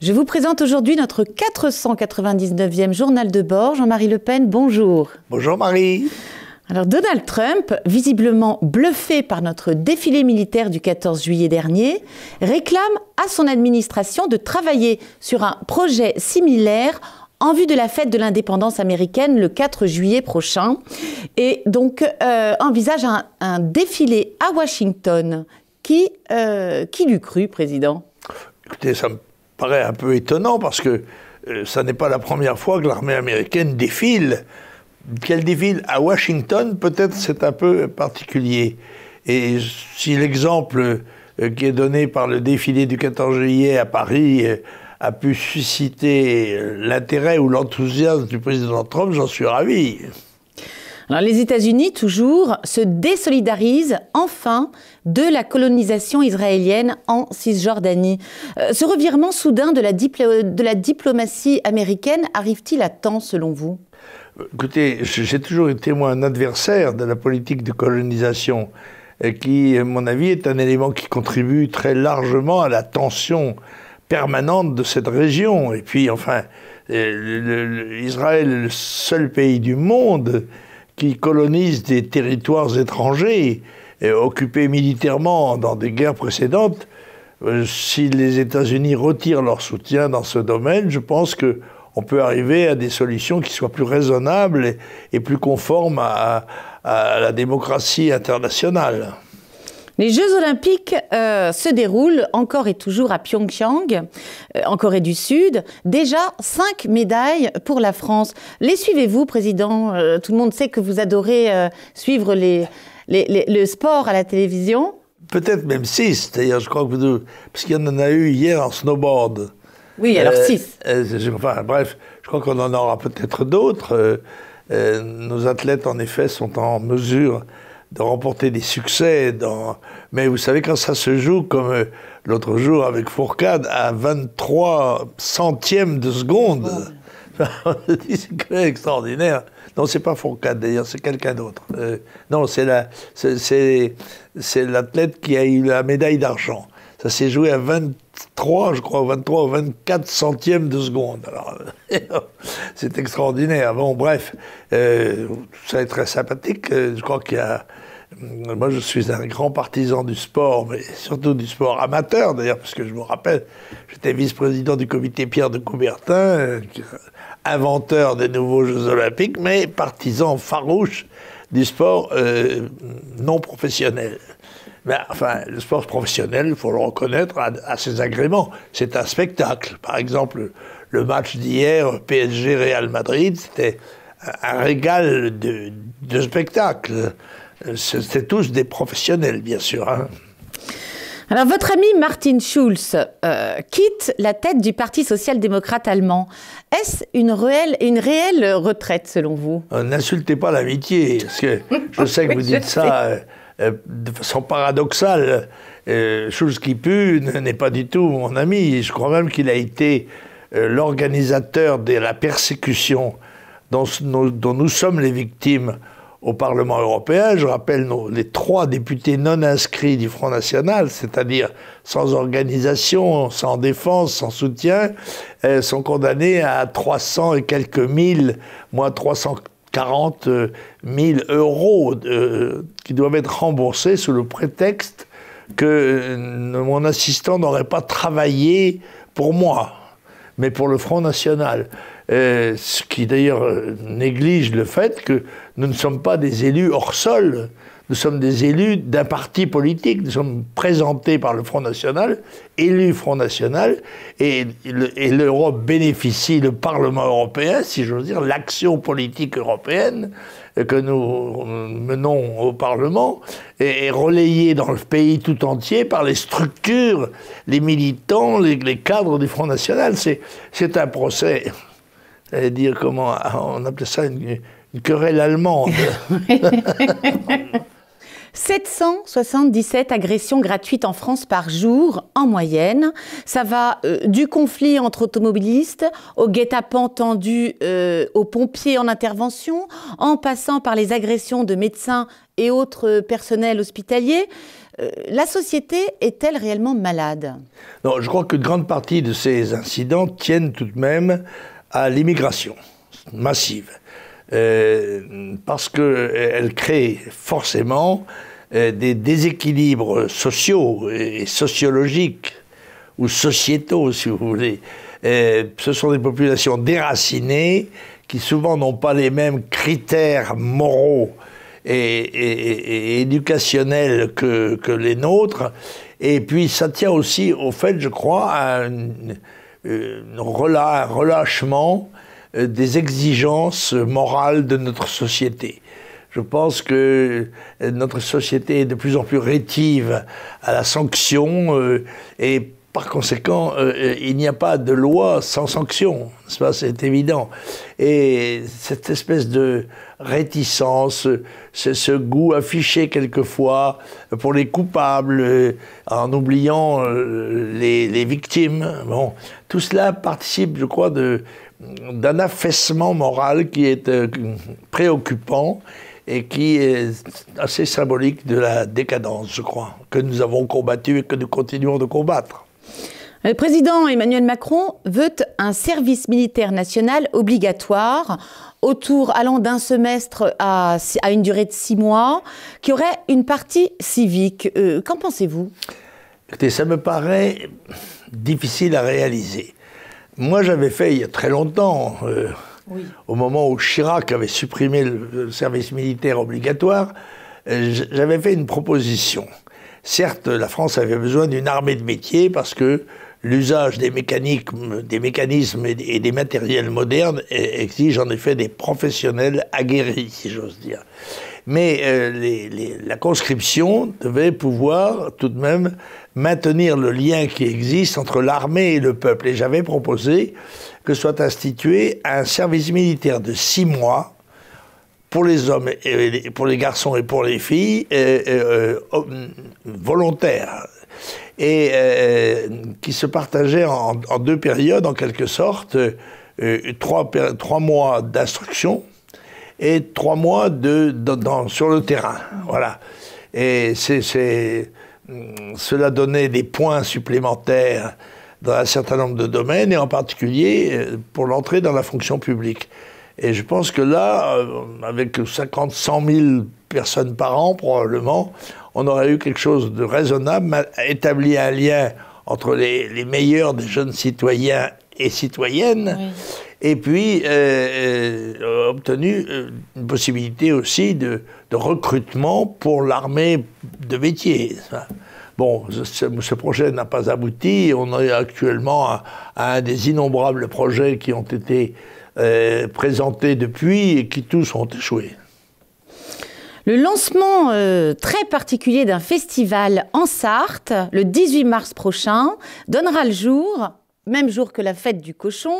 Je vous présente aujourd'hui notre 499e journal de bord. Jean-Marie Le Pen, bonjour. Bonjour Marie. Alors Donald Trump, visiblement bluffé par notre défilé militaire du 14 juillet dernier, réclame à son administration de travailler sur un projet similaire en vue de la fête de l'indépendance américaine le 4 juillet prochain. Et donc envisage un défilé à Washington. Qui l'eût cru, Président ? Écoutez, ça me paraît un peu étonnant parce que ça n'est pas la première fois que l'armée américaine défile. Qu'elle défile à Washington, peut-être c'est un peu particulier. Et si l'exemple qui est donné par le défilé du 14 juillet à Paris a pu susciter l'intérêt ou l'enthousiasme du président Trump, j'en suis ravi. Alors, les États-Unis, toujours, se désolidarisent enfin de la colonisation israélienne en Cisjordanie. Ce revirement soudain de la diplomatie américaine arrive-t-il à temps, selon vous ? Écoutez, j'ai toujours été, moi, un adversaire de la politique de colonisation, qui, à mon avis, est un élément qui contribue très largement à la tension permanente de cette région. Et puis, enfin, Israël est le seul pays du monde qui colonise des territoires étrangers, occupés militairement dans des guerres précédentes. Si les États-Unis retirent leur soutien dans ce domaine, je pense qu'on peut arriver à des solutions qui soient plus raisonnables et plus conformes à la démocratie internationale. Les Jeux Olympiques se déroulent encore et toujours à Pyeongchang, en Corée du Sud. Déjà 5 médailles pour la France. Les suivez-vous, Président ? Tout le monde sait que vous adorez suivre le sport à la télévision. Peut-être même 6, d'ailleurs, je crois que vous... Parce qu'il y en a eu hier en snowboard. Oui, alors 6. Enfin, bref, je crois qu'on en aura peut-être d'autres. Nos athlètes, en effet, sont en mesure de remporter des succès. Mais vous savez, quand ça se joue, comme l'autre jour avec Fourcade, à 23 centièmes de seconde, on se dit, c'est quand même extraordinaire. Non, c'est pas Fourcade d'ailleurs, c'est quelqu'un d'autre. Non, c'est l'athlète qui a eu la médaille d'argent. Ça s'est joué à 23, je crois, 23 ou 24 centièmes de seconde. Alors, c'est extraordinaire. Bon, bref, ça est très sympathique. Je crois qu'il y a... Moi, je suis un grand partisan du sport, mais surtout du sport amateur, d'ailleurs, parce que je me rappelle, j'étais vice-président du comité Pierre de Coubertin, inventeur des nouveaux Jeux Olympiques, mais partisan farouche du sport non professionnel. Mais enfin, le sport professionnel, il faut le reconnaître, a ses agréments. C'est un spectacle. Par exemple, le match d'hier, PSG-Real Madrid, c'était un régal de spectacle. C'était tous des professionnels, bien sûr. Hein. Alors, votre ami Martin Schulz quitte la tête du Parti social-démocrate allemand. Est-ce une réelle retraite, selon vous ? N'insultez pas l'amitié, parce que je sais que vous dites ça de façon paradoxale. Schulz qui pue n'est pas du tout mon ami. Je crois même qu'il a été l'organisateur de la persécution dont nous sommes les victimes au Parlement européen. Je rappelle les 3 députés non inscrits du Front National, c'est-à-dire sans organisation, sans défense, sans soutien, sont condamnés à 300 et quelques mille, moins 340 000 euros qui doivent être remboursés sous le prétexte que mon assistant n'aurait pas travaillé pour moi, mais pour le Front National. Ce qui d'ailleurs néglige le fait que nous ne sommes pas des élus hors sol, nous sommes des élus d'un parti politique, nous sommes présentés par le Front National, élus Front National, et l'Europe bénéficie, le Parlement européen, si j'ose dire, l'action politique européenne que nous menons au Parlement, est relayée dans le pays tout entier par les structures, les militants, les cadres du Front National. C'est un procès... dire comment on appelait ça une querelle allemande. 777 agressions gratuites en France par jour, en moyenne. Ça va du conflit entre automobilistes, au guet-apens tendu aux pompiers en intervention, en passant par les agressions de médecins et autres personnels hospitaliers. La société est-elle réellement malade? Non, je crois qu'une grande partie de ces incidents tiennent tout de même à l'immigration massive. Parce qu'elle crée forcément des déséquilibres sociaux et sociologiques, ou sociétaux, si vous voulez. Ce sont des populations déracinées qui souvent n'ont pas les mêmes critères moraux et éducationnels que les nôtres. Et puis ça tient aussi au fait, je crois, à un relâchement des exigences morales de notre société. Je pense que notre société est de plus en plus rétive à la sanction et par conséquent, il n'y a pas de loi sans sanction, c'est évident. Et cette espèce de réticence, ce goût affiché quelquefois pour les coupables, en oubliant les victimes, bon, tout cela participe, je crois, d'un affaissement moral qui est préoccupant et qui est assez symbolique de la décadence, je crois, que nous avons combattu et que nous continuons de combattre. Le président Emmanuel Macron veut un service militaire national obligatoire, allant d'un semestre à une durée de 6 mois, qui aurait une partie civique. Qu'en pensez-vous? Écoutez, ça me paraît difficile à réaliser. Moi, j'avais fait il y a très longtemps, au moment où Chirac avait supprimé le service militaire obligatoire, j'avais fait une proposition. Certes, la France avait besoin d'une armée de métier parce que l'usage des mécanismes et des matériels modernes exige en effet des professionnels aguerris, si j'ose dire. Mais la conscription devait pouvoir tout de même maintenir le lien qui existe entre l'armée et le peuple. Et j'avais proposé que soit institué un service militaire de 6 mois pour les hommes, pour les garçons et pour les filles, volontaires, et qui se partageait en 2 périodes, en quelque sorte, 3 mois d'instruction et 3 mois sur le terrain. Voilà. Et cela donnait des points supplémentaires dans un certain nombre de domaines, et en particulier pour l'entrée dans la fonction publique. Et je pense que là, avec 50, 100 000 personnes par an, probablement, on aurait eu quelque chose de raisonnable, établi un lien entre les meilleurs des jeunes citoyens et citoyennes, oui. Et puis obtenu une possibilité aussi de recrutement pour l'armée de métier. Bon, ce projet n'a pas abouti. On est actuellement à un des innombrables projets qui ont été présentés depuis et qui tous ont échoué. Le lancement très particulier d'un festival en Sarthe, le 18 mars prochain, donnera le jour, même jour que la fête du cochon,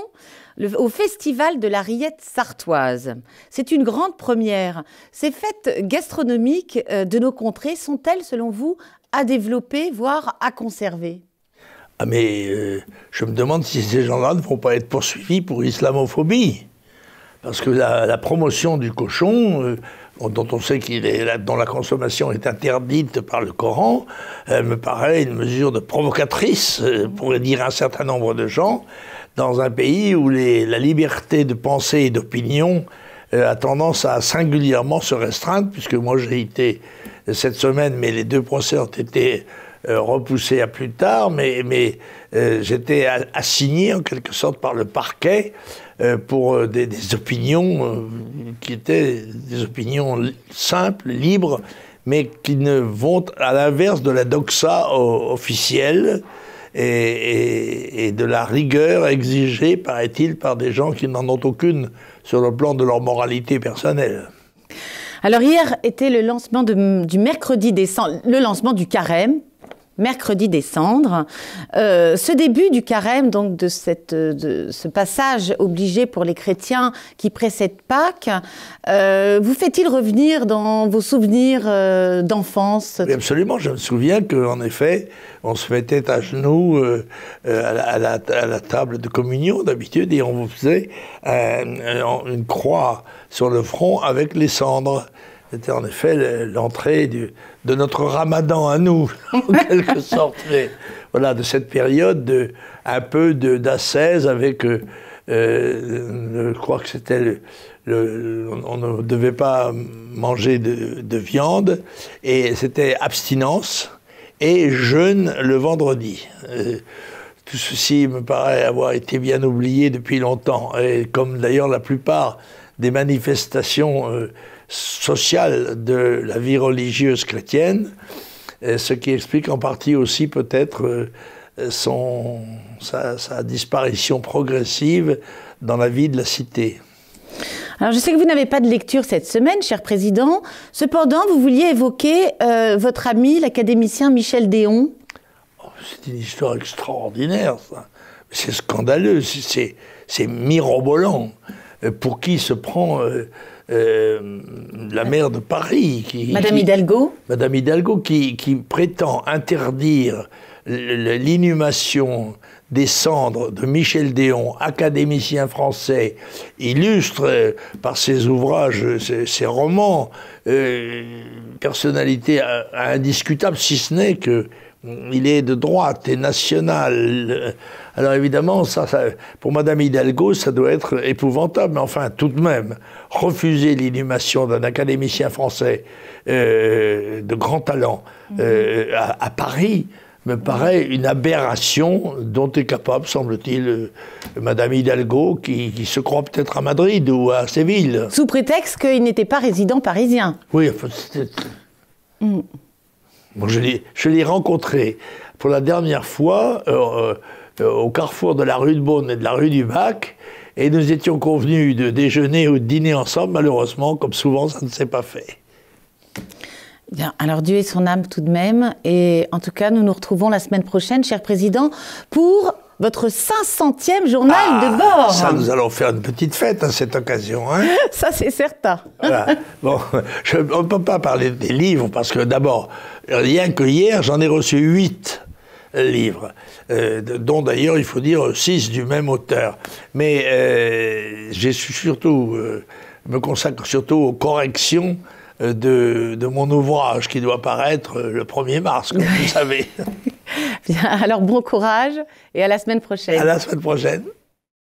au festival de la rillette sartoise. C'est une grande première. Ces fêtes gastronomiques de nos contrées sont-elles, selon vous, à développer, voire à conserver? Ah mais je me demande si ces gens-là ne vont pas être poursuivis pour islamophobie. Parce que la promotion du cochon, dont on sait dont la consommation est interdite par le Coran, me paraît une mesure de provocatrice, pourrait dire un certain nombre de gens, dans un pays où la liberté de pensée et d'opinion a tendance à singulièrement se restreindre, puisque moi j'ai été cette semaine, mais les 2 procès ont été repoussés à plus tard, mais j'étais assigné en quelque sorte par le parquet pour des opinions qui étaient des opinions simples, libres, mais qui ne vont à l'inverse de la doxa officielle et de la rigueur exigée, paraît-il, par des gens qui n'en ont aucune sur le plan de leur moralité personnelle. Alors hier était le lancement du mercredi décembre, le lancement du carême. mercredi des cendres. Ce début du carême, donc de ce passage obligé pour les chrétiens qui précède Pâques, vous fait-il revenir dans vos souvenirs d'enfance? Oui, absolument. Je me souviens qu'en effet, on se mettait à genoux à la table de communion d'habitude et on vous faisait une croix sur le front avec les cendres. C'était en effet l'entrée de notre ramadan à nous, en quelque sorte. Mais, voilà, de cette période un peu d'ascèse avec, je crois que c'était on ne devait pas manger de viande, et c'était abstinence et jeûne le vendredi. Tout ceci me paraît avoir été bien oublié depuis longtemps, et comme d'ailleurs la plupart des manifestations sociales de la vie religieuse chrétienne, ce qui explique en partie aussi peut-être sa disparition progressive dans la vie de la cité. Alors, je sais que vous n'avez pas de lecture cette semaine, cher Président. Cependant, vous vouliez évoquer votre ami, l'académicien Michel Déon. Oh, c'est une histoire extraordinaire, ça. C'est scandaleux, c'est mirobolant. Pour qui se prend la maire de Paris Madame Hidalgo. Madame Hidalgo qui prétend interdire l'inhumation des cendres de Michel Déon, académicien français, illustre par ses ouvrages, ses romans, personnalité indiscutable, si ce n'est qu'il est de droite et national. Alors évidemment, ça, pour Madame Hidalgo, ça doit être épouvantable, mais enfin, tout de même, refuser l'inhumation d'un académicien français de grand talent à Paris me paraît une aberration dont est capable, semble-t-il, Madame Hidalgo, qui se croit peut-être à Madrid ou à Séville. Sous prétexte qu'il n'était pas résident parisien. Oui, enfin, bon, je l'ai rencontré pour la dernière fois au carrefour de la rue de Beaune et de la rue du Bac, et nous étions convenus de déjeuner ou de dîner ensemble. Malheureusement, comme souvent, ça ne s'est pas fait. Bien, alors Dieu et son âme tout de même, et en tout cas, nous nous retrouvons la semaine prochaine, cher Président, pour votre 500e journal de bord. Ça, nous allons faire une petite fête à cette occasion. Hein. Ça, c'est certain. Voilà. Bon, on ne peut pas parler des livres, parce que d'abord, rien que hier, j'en ai reçu 8 livres, dont d'ailleurs, il faut dire 6 du même auteur. Mais j'ai surtout, me consacre surtout aux corrections de mon ouvrage qui doit paraître le 1er mars, comme vous savez. Bien, alors bon courage et à la semaine prochaine. À la semaine prochaine.